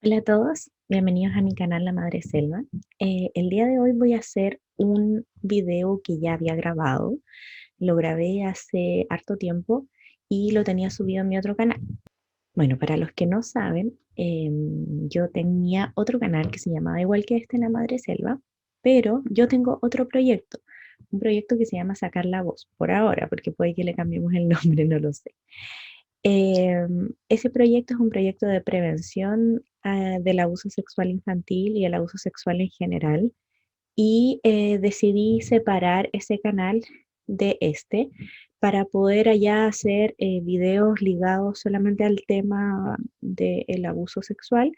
Hola a todos, bienvenidos a mi canal La Madre Selva. El día de hoy voy a hacer un video que ya había grabado. Lo grabé hace harto tiempo y lo tenía subido en mi otro canal. Bueno, para los que no saben, yo tenía otro canal que se llamaba igual que este, La Madre Selva, pero yo tengo otro proyecto, un proyecto que se llama Sacar la Voz, por ahora, porque puede que le cambiemos el nombre, no lo sé. Ese proyecto es un proyecto de prevención del abuso sexual infantil y el abuso sexual en general. Y decidí separar ese canal de este para poder allá hacer videos ligados solamente al tema del abuso sexual.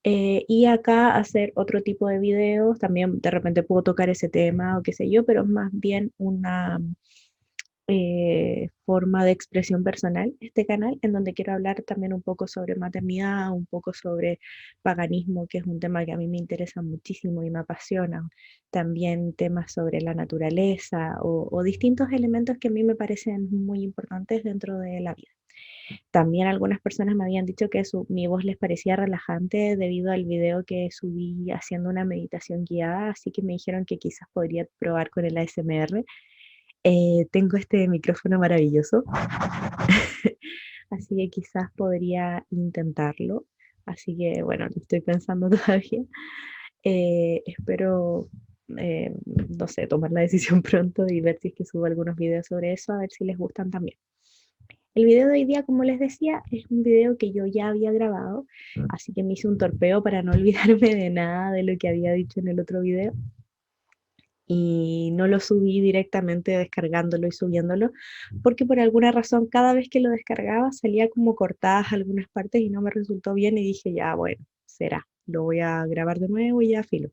Y acá hacer otro tipo de videos, también de repente puedo tocar ese tema o qué sé yo, pero es más bien una forma de expresión personal, este canal, en donde quiero hablar también un poco sobre maternidad, un poco sobre paganismo, que es un tema que a mí me interesa muchísimo y me apasiona. También temas sobre la naturaleza o distintos elementos que a mí me parecen muy importantes dentro de la vida. También algunas personas me habían dicho que mi voz les parecía relajante debido al video que subí haciendo una meditación guiada, así que me dijeron que quizás podría probar con el ASMR. Tengo este micrófono maravilloso, así que quizás podría intentarlo. Así que bueno, lo estoy pensando todavía. Espero, no sé, tomar la decisión pronto y ver si es que subo algunos videos sobre eso, a ver si les gustan también. El video de hoy día, como les decía, es un video que yo ya había grabado, así que me hice un torpeo para no olvidarme de nada de lo que había dicho en el otro video y no lo subí directamente descargándolo y subiéndolo, porque por alguna razón cada vez que lo descargaba salía como cortadas algunas partes y no me resultó bien y dije, ya, bueno, será, lo voy a grabar de nuevo y ya filo.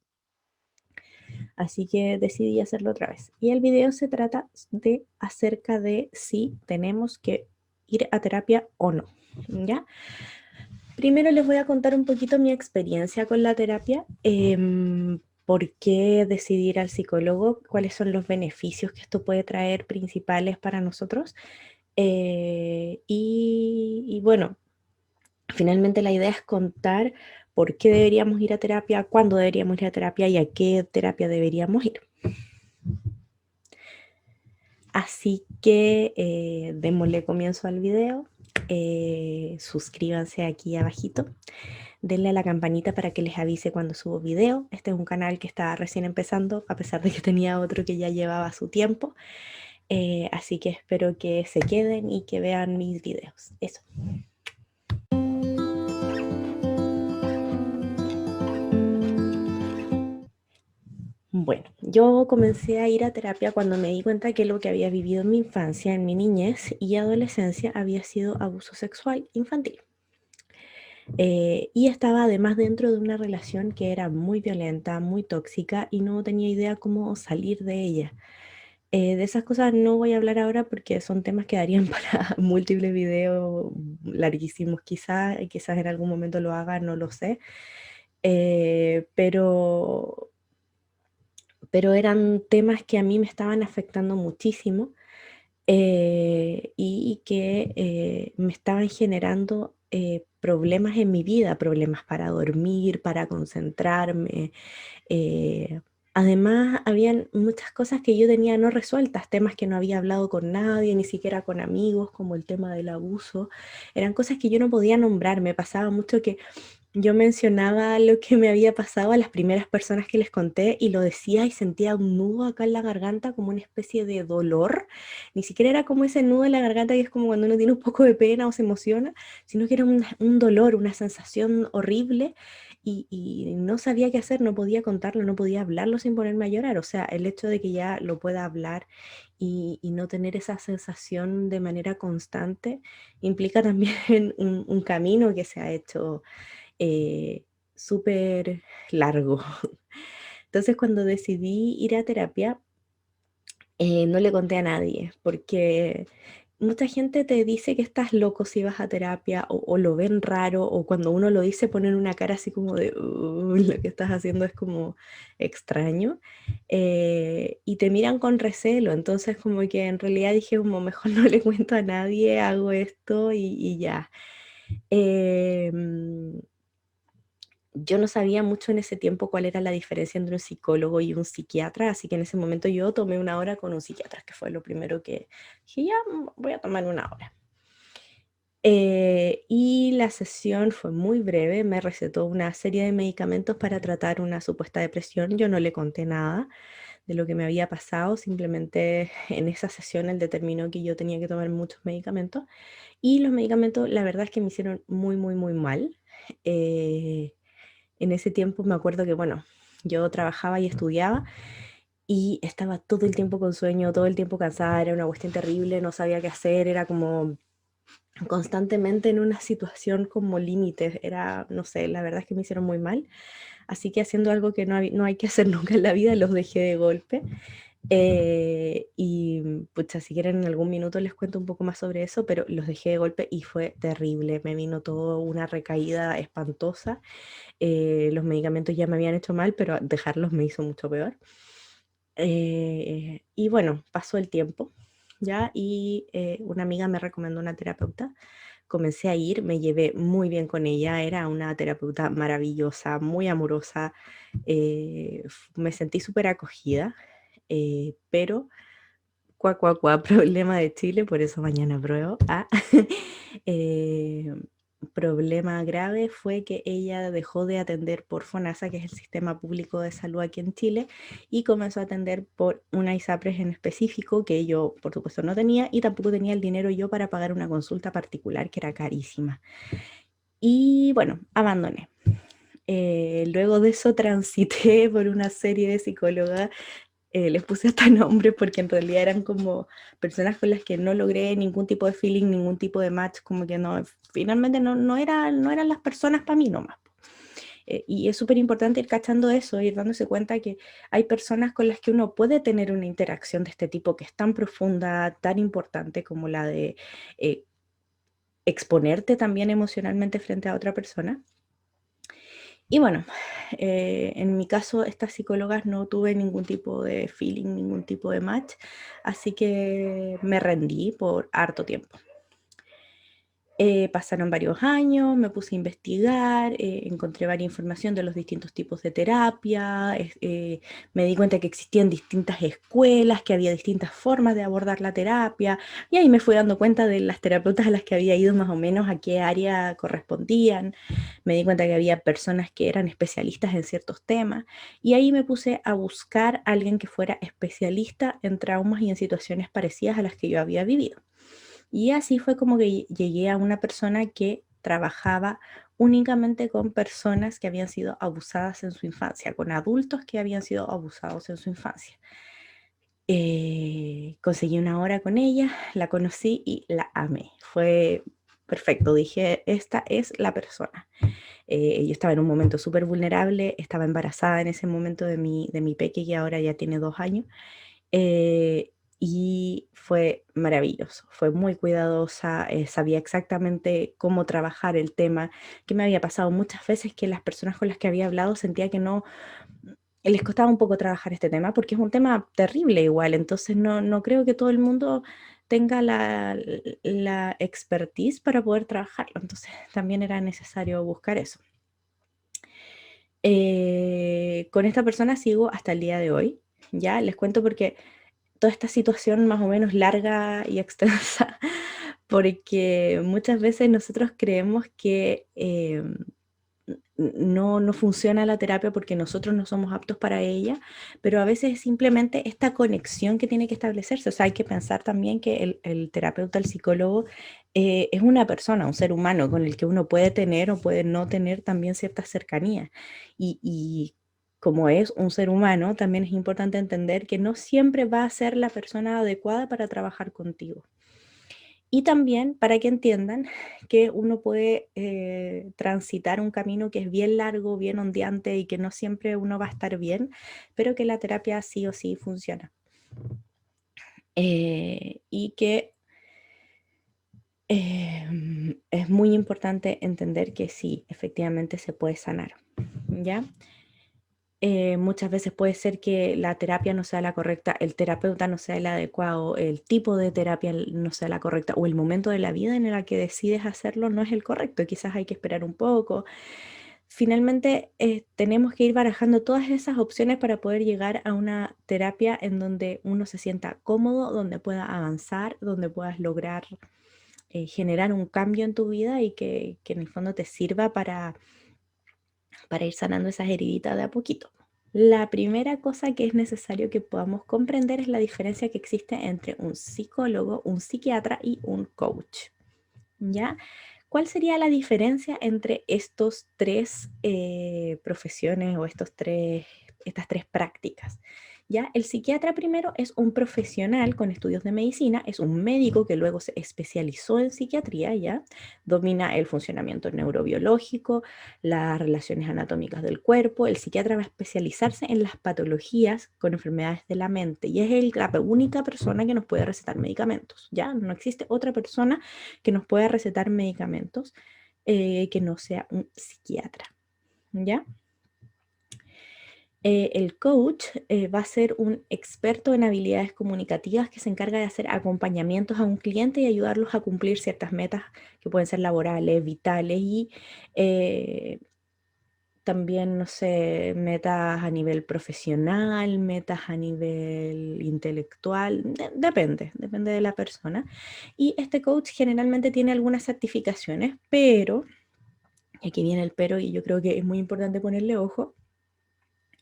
Así que decidí hacerlo otra vez. Y el video se trata de acerca de si tenemos que ir a terapia o no, ¿ya? Primero les voy a contar un poquito mi experiencia con la terapia, por qué decidí ir al psicólogo, cuáles son los beneficios que esto puede traer principales para nosotros. Y bueno, finalmente la idea es contar por qué deberíamos ir a terapia, cuándo deberíamos ir a terapia y a qué terapia deberíamos ir. Así que démosle comienzo al video. Suscríbanse aquí abajito. Denle a la campanita para que les avise cuando subo video. Este es un canal que está recién empezando, a pesar de que tenía otro que ya llevaba su tiempo. Así que espero que se queden y que vean mis videos. Eso. Bueno, yo comencé a ir a terapia cuando me di cuenta que lo que había vivido en mi infancia, en mi niñez y adolescencia había sido abuso sexual infantil. Y estaba además dentro de una relación que era muy violenta, muy tóxica y no tenía idea cómo salir de ella. De esas cosas no voy a hablar ahora porque son temas que darían para múltiples videos larguísimos quizás en algún momento lo haga, no lo sé. Eh, pero, pero eran temas que a mí me estaban afectando muchísimo, y que me estaban generando problemas en mi vida, problemas para dormir, para concentrarme. eh, Además, habían muchas cosas que yo tenía no resueltas, temas que no había hablado con nadie, ni siquiera con amigos, como el tema del abuso. Eran cosas que yo no podía nombrar. Me pasaba mucho que yo mencionaba lo que me había pasado a las primeras personas que les conté y lo decía y sentía un nudo acá en la garganta, como una especie de dolor. Ni siquiera era como ese nudo en la garganta que es como cuando uno tiene un poco de pena o se emociona, sino que era un dolor, una sensación horrible y no sabía qué hacer, no podía contarlo, no podía hablarlo sin ponerme a llorar. O sea, el hecho de que ya lo pueda hablar y no tener esa sensación de manera constante implica también un camino que se ha hecho eh, súper largo. Entonces, cuando decidí ir a terapia, no le conté a nadie, porque mucha gente te dice que estás loco si vas a terapia, o lo ven raro, o cuando uno lo dice ponen una cara así como de, lo que estás haciendo es como extraño, y te miran con recelo. Entonces, como que en realidad dije, como mejor no le cuento a nadie, hago esto y ya. Em, yo no sabía mucho en ese tiempo cuál era la diferencia entre un psicólogo y un psiquiatra, así que en ese momento yo tomé una hora con un psiquiatra, que fue lo primero que dije, ya voy a tomar una hora. Y la sesión fue muy breve, me recetó una serie de medicamentos para tratar una supuesta depresión, yo no le conté nada de lo que me había pasado, simplemente en esa sesión él determinó que yo tenía que tomar muchos medicamentos y los medicamentos la verdad es que me hicieron muy, muy, muy mal. Eh, en ese tiempo me acuerdo que, bueno, yo trabajaba y estudiaba y estaba todo el tiempo con sueño, todo el tiempo cansada, era una cuestión terrible, no sabía qué hacer, era como constantemente en una situación como límites, era, no sé, la verdad es que me hicieron muy mal, así que haciendo algo que no hay que hacer nunca en la vida, los dejé de golpe. Y pucha, si quieren en algún minuto les cuento un poco más sobre eso, pero los dejé de golpe y fue terrible, me vino todo una recaída espantosa. Los medicamentos ya me habían hecho mal, pero dejarlos me hizo mucho peor. Y bueno, pasó el tiempo, ¿ya? Y una amiga me recomendó una terapeuta. Comencé a ir, me llevé muy bien con ella, era una terapeuta maravillosa, muy amorosa, me sentí súper acogida, pero problema de Chile, por eso mañana pruebo. Ah, eh, problema grave fue que ella dejó de atender por FONASA, que es el sistema público de salud aquí en Chile, y comenzó a atender por una ISAPRES en específico, que yo por supuesto no tenía, y tampoco tenía el dinero yo para pagar una consulta particular, que era carísima. Y bueno, abandoné. Luego de eso transité por una serie de psicólogas, les puse hasta nombres porque en realidad eran como personas con las que no logré ningún tipo de feeling, ningún tipo de match, como que no, finalmente no eran las personas para mí nomás. Y es súper importante ir cachando eso, ir dándose cuenta que hay personas con las que uno puede tener una interacción de este tipo que es tan profunda, tan importante como la de eh, exponerte también emocionalmente frente a otra persona. Y bueno, en mi caso, estas psicólogas no tuve ningún tipo de feeling, ningún tipo de match, así que me rendí por harto tiempo. Pasaron varios años, me puse a investigar, encontré varias información de los distintos tipos de terapia, me di cuenta que existían distintas escuelas, que había distintas formas de abordar la terapia, y ahí me fui dando cuenta de las terapeutas a las que había ido más o menos, a qué área correspondían, me di cuenta que había personas que eran especialistas en ciertos temas, y ahí me puse a buscar a alguien que fuera especialista en traumas y en situaciones parecidas a las que yo había vivido. Y así fue como que llegué a una persona que trabajaba únicamente con personas que habían sido abusadas en su infancia, con adultos que habían sido abusados en su infancia. Conseguí una hora con ella, la conocí y la amé. Fue perfecto, dije, esta es la persona. Yo estaba en un momento súper vulnerable, estaba embarazada en ese momento de mi peque, que ahora ya tiene 2 años. Eh, y fue maravilloso, fue muy cuidadosa, sabía exactamente cómo trabajar el tema, que me había pasado muchas veces que las personas con las que había hablado sentía que no les costaba un poco trabajar este tema, porque es un tema terrible igual, entonces no creo que todo el mundo tenga la expertise para poder trabajarlo, entonces también era necesario buscar eso. Con esta persona sigo hasta el día de hoy, ya les cuento porque toda esta situación más o menos larga y extensa, porque muchas veces nosotros creemos que no funciona la terapia porque nosotros no somos aptos para ella, pero a veces es simplemente esta conexión que tiene que establecerse. O sea, hay que pensar también que el terapeuta, el psicólogo, es una persona, un ser humano con el que uno puede tener o puede no tener también cierta cercanía. Y como es un ser humano, también es importante entender que no siempre va a ser la persona adecuada para trabajar contigo. Y también para que entiendan que uno puede transitar un camino que es bien largo, bien ondeante y que no siempre uno va a estar bien, pero que la terapia sí o sí funciona. Y que es muy importante entender que sí, efectivamente se puede sanar, ¿ya? Muchas veces puede ser que la terapia no sea la correcta, el terapeuta no sea el adecuado, el tipo de terapia no sea la correcta o el momento de la vida en el que decides hacerlo no es el correcto. Quizás hay que esperar un poco. finalmente tenemos que ir barajando todas esas opciones para poder llegar a una terapia en donde uno se sienta cómodo, donde pueda avanzar, donde puedas lograr generar un cambio en tu vida y que en el fondo te sirva para ir sanando esas heriditas de a poquito. La primera cosa que es necesario que podamos comprender es la diferencia que existe entre un psicólogo, un psiquiatra y un coach. ¿Ya? ¿Cuál sería la diferencia entre estos tres profesiones o estas tres prácticas? ¿Ya? El psiquiatra primero es un profesional con estudios de medicina, es un médico que luego se especializó en psiquiatría, ¿ya? Domina el funcionamiento neurobiológico, las relaciones anatómicas del cuerpo. El psiquiatra va a especializarse en las patologías con enfermedades de la mente y es la única persona que nos puede recetar medicamentos, ¿ya? No existe otra persona que nos pueda recetar medicamentos que no sea un psiquiatra, ¿ya? El coach va a ser un experto en habilidades comunicativas que se encarga de hacer acompañamientos a un cliente y ayudarlos a cumplir ciertas metas que pueden ser laborales, vitales y también, no sé, metas a nivel profesional, metas a nivel intelectual, depende de la persona. Y este coach generalmente tiene algunas certificaciones, pero, y aquí viene el pero y yo creo que es muy importante ponerle ojo,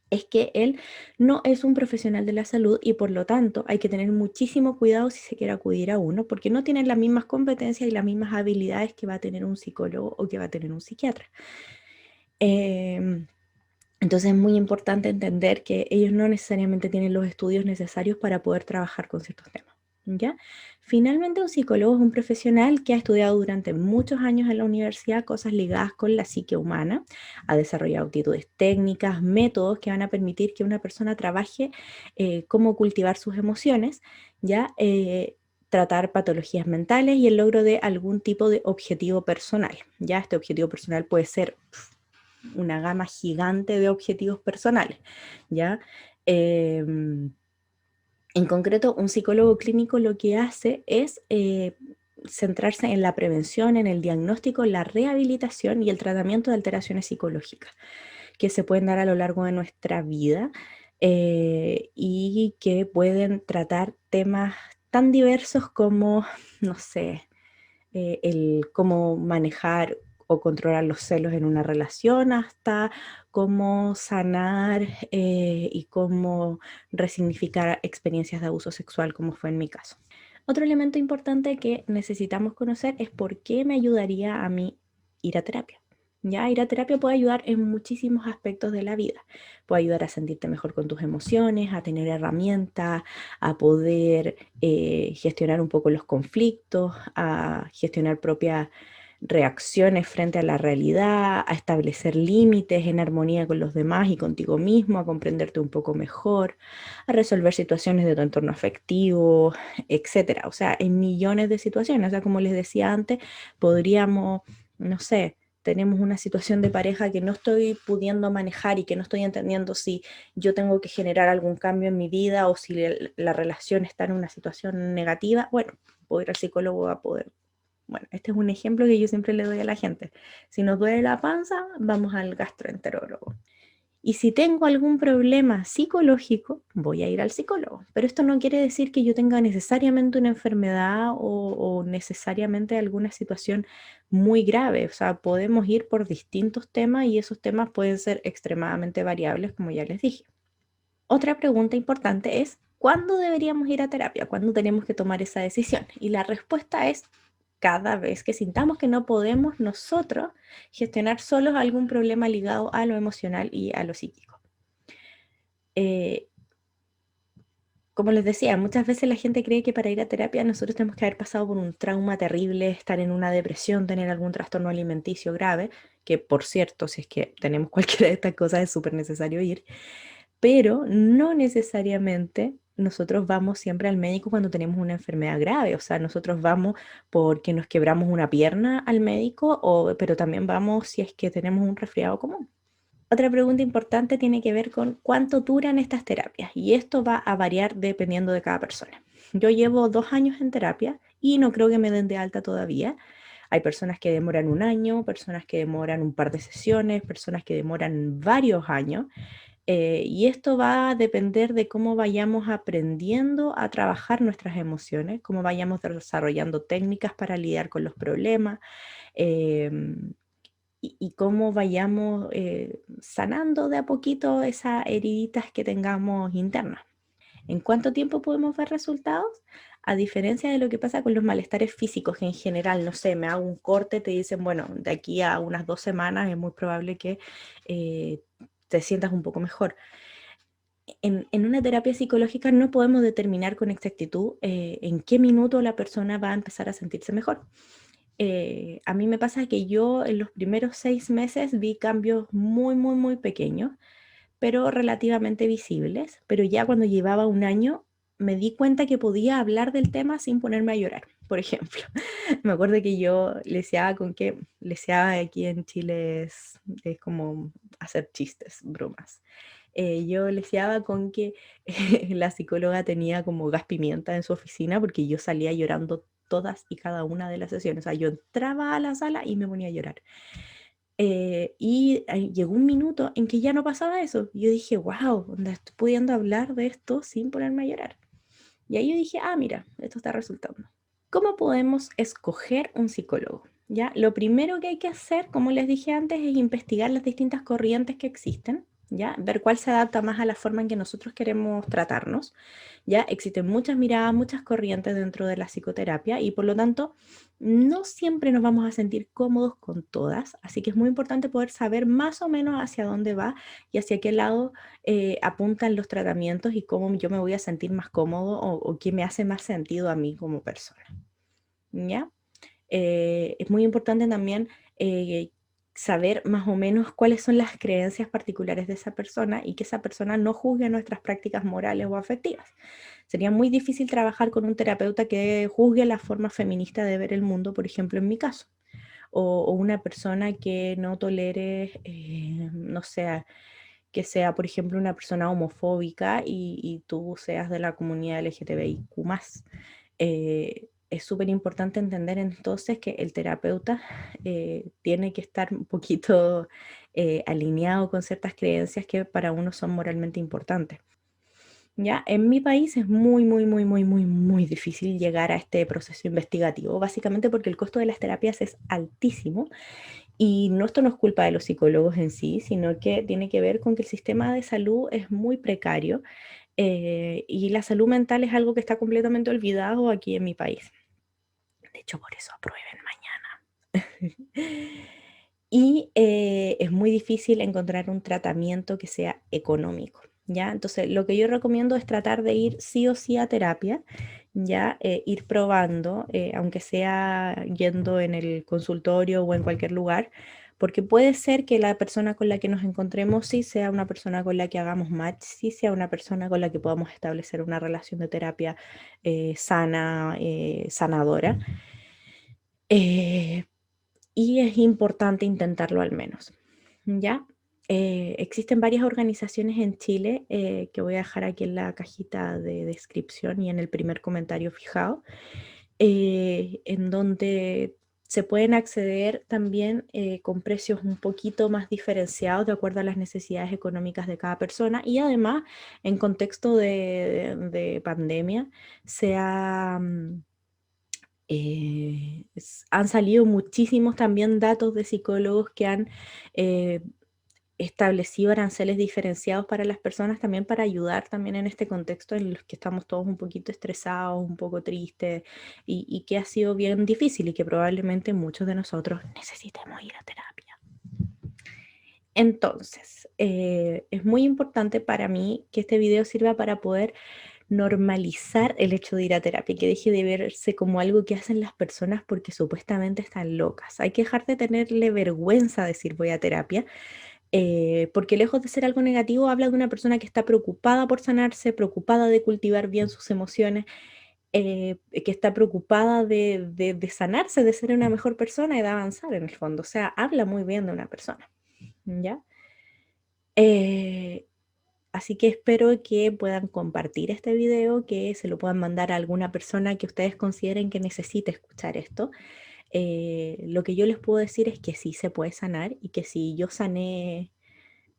es que él no es un profesional de la salud y por lo tanto hay que tener muchísimo cuidado si se quiere acudir a uno, porque no tienen las mismas competencias y las mismas habilidades que va a tener un psicólogo o que va a tener un psiquiatra. Entonces es muy importante entender que ellos no necesariamente tienen los estudios necesarios para poder trabajar con ciertos temas, ¿ya? Finalmente, un psicólogo es un profesional que ha estudiado durante muchos años en la universidad cosas ligadas con la psique humana, ha desarrollado actitudes técnicas, métodos que van a permitir que una persona trabaje cómo cultivar sus emociones, ¿ya? Tratar patologías mentales y el logro de algún tipo de objetivo personal, ¿ya? Este objetivo personal puede ser una gama gigante de objetivos personales, ¿ya? En concreto, un psicólogo clínico lo que hace es centrarse en la prevención, en el diagnóstico, la rehabilitación y el tratamiento de alteraciones psicológicas que se pueden dar a lo largo de nuestra vida y que pueden tratar temas tan diversos como, no sé, el cómo manejar o controlar los celos en una relación hasta cómo sanar y cómo resignificar experiencias de abuso sexual, como fue en mi caso. Otro elemento importante que necesitamos conocer es por qué me ayudaría a mí ir a terapia. Ya, ir a terapia puede ayudar en muchísimos aspectos de la vida. Puede ayudar a sentirte mejor con tus emociones, a tener herramientas, a poder gestionar un poco los conflictos, a gestionar propias reacciones frente a la realidad, a establecer límites en armonía con los demás y contigo mismo, a comprenderte un poco mejor, a resolver situaciones de tu entorno afectivo, etcétera. O sea, en millones de situaciones. O sea, como les decía antes, podríamos, no sé, tenemos una situación de pareja que no estoy pudiendo manejar y que no estoy entendiendo si yo tengo que generar algún cambio en mi vida o si la relación está en una situación negativa. Bueno, puedo ir al psicólogo a poder. Bueno, este es un ejemplo que yo siempre le doy a la gente. Si nos duele la panza, vamos al gastroenterólogo. Y si tengo algún problema psicológico, voy a ir al psicólogo. Pero esto no quiere decir que yo tenga necesariamente una enfermedad o necesariamente alguna situación muy grave. O sea, podemos ir por distintos temas y esos temas pueden ser extremadamente variables, como ya les dije. Otra pregunta importante es, ¿cuándo deberíamos ir a terapia? ¿Cuándo tenemos que tomar esa decisión? Y la respuesta es cada vez que sintamos que no podemos nosotros gestionar solos algún problema ligado a lo emocional y a lo psíquico. Eh, como les decía, muchas veces la gente cree que para ir a terapia nosotros tenemos que haber pasado por un trauma terrible, estar en una depresión, tener algún trastorno alimenticio grave, que por cierto, si es que tenemos cualquiera de estas cosas es súper necesario ir, pero no necesariamente nosotros vamos siempre al médico cuando tenemos una enfermedad grave, o sea, nosotros vamos porque nos quebramos una pierna al médico, pero también vamos si es que tenemos un resfriado común. Otra pregunta importante tiene que ver con cuánto duran estas terapias y esto va a variar dependiendo de cada persona. Yo llevo 2 años en terapia y no creo que me den de alta todavía. Hay personas que demoran un año, personas que demoran un par de sesiones, personas que demoran varios años. Y esto va a depender de cómo vayamos aprendiendo a trabajar nuestras emociones, cómo vayamos desarrollando técnicas para lidiar con los problemas, y cómo vayamos sanando de a poquito esas heriditas que tengamos internas. ¿En cuánto tiempo podemos ver resultados? A diferencia de lo que pasa con los malestares físicos en general, no sé, me hago un corte, te dicen, bueno, de aquí a unas 2 semanas es muy probable que eh, te sientas un poco mejor. En una terapia psicológica no podemos determinar con exactitud en qué minuto la persona va a empezar a sentirse mejor. A mí me pasa que yo en los primeros 6 meses vi cambios muy, muy, muy pequeños, pero relativamente visibles. Pero ya cuando llevaba un año me di cuenta que podía hablar del tema sin ponerme a llorar, por ejemplo. Me acuerdo que yo leseaba con que, leseaba aquí en Chile es como hacer chistes, bromas. Yo leseaba con que la psicóloga tenía como gas pimienta en su oficina porque yo salía llorando todas y cada una de las sesiones. O sea, yo entraba a la sala y me ponía a llorar. Llegó un minuto en que ya no pasaba eso. Yo dije, wow, estoy pudiendo hablar de esto sin ponerme a llorar. Y ahí yo dije, ah, mira, esto está resultando. ¿Cómo podemos escoger un psicólogo? ¿Ya? Lo primero que hay que hacer, como les dije antes, es investigar las distintas corrientes que existen, ¿ya? Ver cuál se adapta más a la forma en que nosotros queremos tratarnos, ¿ya? Existen muchas miradas, muchas corrientes dentro de la psicoterapia y por lo tanto no siempre nos vamos a sentir cómodos con todas, así que es muy importante poder saber más o menos hacia dónde va y hacia qué lado apuntan los tratamientos y cómo yo me voy a sentir más cómodo o qué me hace más sentido a mí como persona. ¿Ya? Es muy importante también eh, saber más o menos cuáles son las creencias particulares de esa persona y que esa persona no juzgue nuestras prácticas morales o afectivas. Sería muy difícil trabajar con un terapeuta que juzgue la forma feminista de ver el mundo, por ejemplo, en mi caso. O una persona que no tolere, no sé, que sea, por ejemplo, una persona homofóbica y tú seas de la comunidad LGTBIQ+. Es súper importante entender entonces que el terapeuta tiene que estar un poquito alineado con ciertas creencias que para uno son moralmente importantes. ¿Ya? En mi país es muy, muy, muy, muy, muy, muy difícil llegar a este proceso investigativo, básicamente porque el costo de las terapias es altísimo y no, esto no es culpa de los psicólogos en sí, sino que tiene que ver con que el sistema de salud es muy precario y la salud mental es algo que está completamente olvidado aquí en mi país. De hecho, por eso aprueben mañana. Y es muy difícil encontrar un tratamiento que sea económico, ¿ya? Entonces, lo que yo recomiendo es tratar de ir sí o sí a terapia, ¿ya? Ir probando, aunque sea yendo en el consultorio o en cualquier lugar, porque puede ser que la persona con la que nos encontremos sí sea una persona con la que hagamos match, sí sea una persona con la que podamos establecer una relación de terapia sana, sanadora. Eh, y es importante intentarlo al menos, ¿ya? Existen varias organizaciones en Chile que voy a dejar aquí en la cajita de descripción y en el primer comentario fijado, en donde se pueden acceder también con precios un poquito más diferenciados de acuerdo a las necesidades económicas de cada persona y además en contexto de pandemia se ha... han salido muchísimos también datos de psicólogos que han eh, establecido aranceles diferenciados para las personas también para ayudar también en este contexto en los que estamos todos un poquito estresados, un poco tristes y que ha sido bien difícil y que probablemente muchos de nosotros necesitemos ir a terapia. Entonces, es muy importante para mí que este video sirva para poder normalizar el hecho de ir a terapia, que deje de verse como algo que hacen las personas porque supuestamente están locas. Hay que dejar de tenerle vergüenza a decir voy a terapia, porque lejos de ser algo negativo, habla de una persona que está preocupada por sanarse, preocupada de cultivar bien sus emociones, que está preocupada de sanarse, de ser una mejor persona y de avanzar en el fondo. O sea, habla muy bien de una persona, ¿ya? Eh, Así que espero que puedan compartir este video, que se lo puedan mandar a alguna persona que ustedes consideren que necesite escuchar esto. Lo que yo les puedo decir es que sí se puede sanar y que si yo sané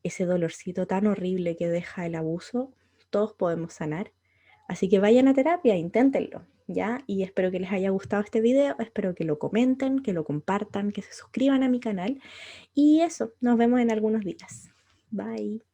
ese dolorcito tan horrible que deja el abuso, todos podemos sanar. Así que vayan a terapia, inténtenlo, ¿ya? Y espero que les haya gustado este video, espero que lo comenten, que lo compartan, que se suscriban a mi canal. Y eso, nos vemos en algunos días. Bye.